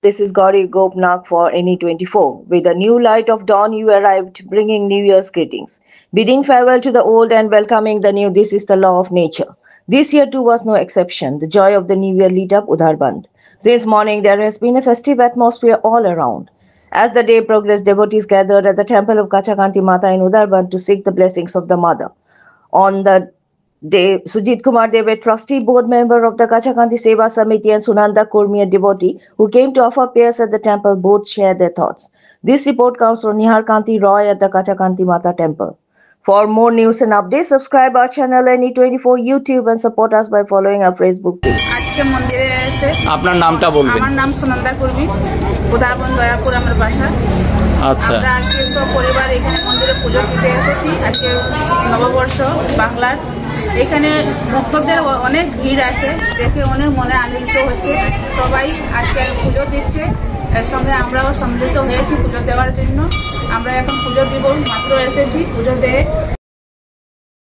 This is Gauri Gopnath for NE24. With a new light of dawn, you arrived, bringing New Year's greetings. Bidding farewell to the old and welcoming the new, this is the law of nature. This year too was no exception. The joy of the new year lit up Udharband. Since morning, there has been a festive atmosphere all around. As the day progressed, devotees gathered at the temple of Kachakanti Mata in Udharband to seek the blessings of the mother. On the day, Sujit Kumar Dev, a trustee board member of the Kachakanti Seva Samiti, and Sunanda Kurmi, a devotee who came to offer prayers at the temple, both shared their thoughts. This report comes from Nihar Kanti Roy at the Kachakanti Mata temple. For more news and updates, subscribe our channel NE24 YouTube and support us by following our Facebook page. আজকে মন্দিরে এসে আপনার নামটা বলবেন। আমার নাম সুনন্দা কুর্মি, উদাহরণ দয়াপুর আমার বাসা। আচ্ছা, আমরা আজকে সব পরিবার এখানে মন্দিরে পুজো দিতে এসেছি। আজকে নববর্ষ বাংলার, এখানে ভক্তদের অনেক ভিড় আছে, দেখে অনেক মনে আনন্দিত হচ্ছে। সবাই আজকে পুজো দিচ্ছে, এর সঙ্গে আমরাও সম্মিলিত হয়েছি পুজো দেওয়ার জন্য। আমরা এখন পুজো দিব, মাত্র এসেছি পুজো দিয়ে।